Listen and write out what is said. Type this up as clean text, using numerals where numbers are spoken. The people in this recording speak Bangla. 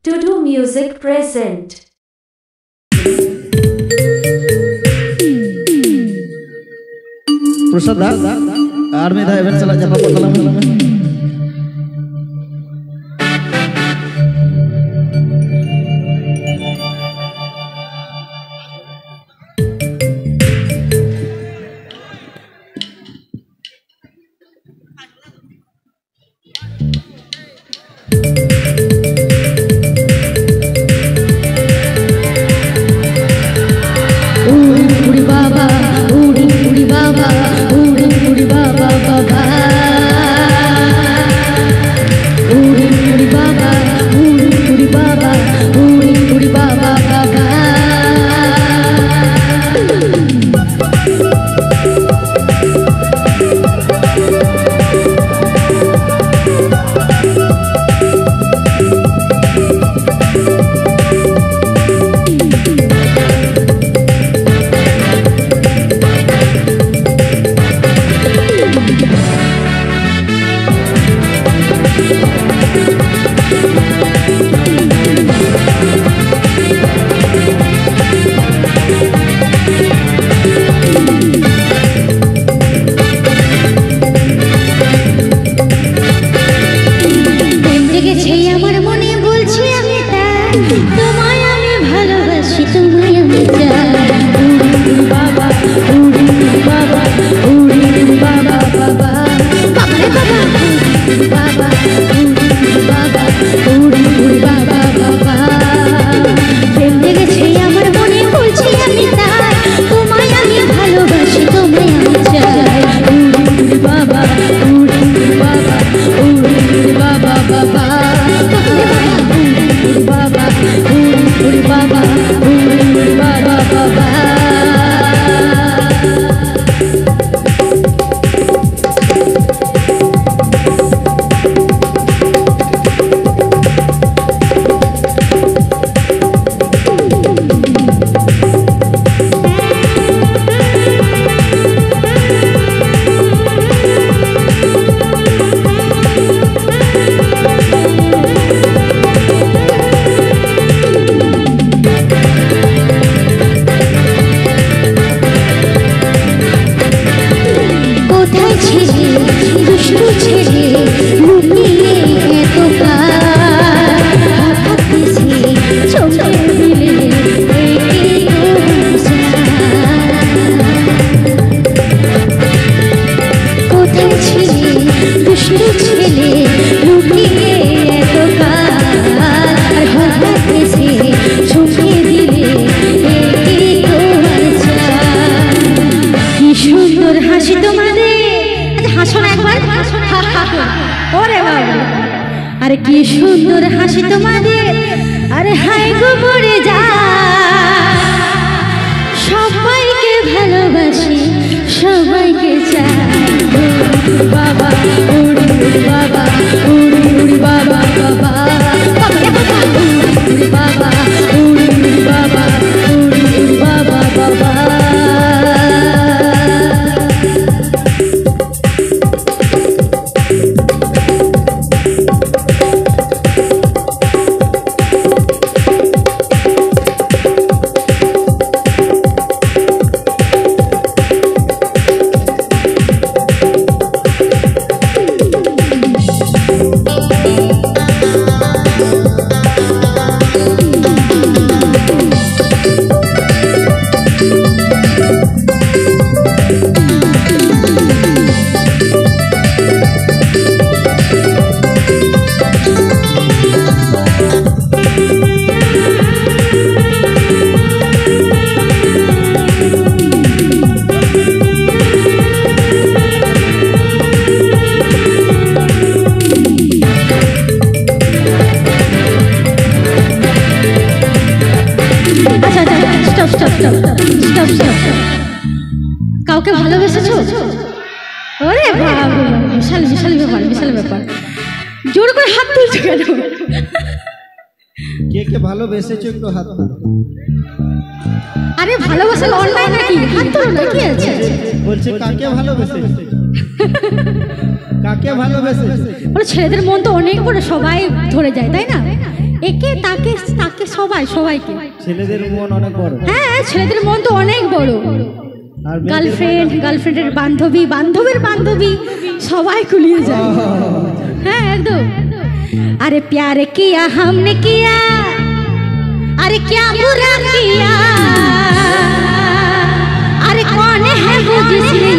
Tudu Music present. Prasad Army da event salah japa patalam কাউকে ভালোবেসেছো? ওরে বাবা, বিশাল বিশাল ব্যাপার, বিশাল ব্যাপার। জোর করে হাত তুলছো কেন? কে কে ভালোবেসেছো একটু হাত তুলো। আরে ভালোবাসা অনলাইন নাকি? হাত তুলো না, কি আছে? বলছে কাকে ভালোবেসেছো? কাকে ভালোবেসেছো? বলে ছেলেদের মন তো অনেক বড়, সবাই ধরে যায়, তাই না? একে তাকে তাকে সবাইকে। ছেলেদের মন অনেক বড়। হ্যাঁ, ছেলেদের মন তো অনেক বড়। আর গার্লফ্রেন্ডের বান্ধবীর বান্ধবী সবাই কুলিয়ে যায়। হ্যাঁ একদম। अरे प्यार किया हमने किया, अरे क्या बुरा किया, अरे कौन है वो जिसने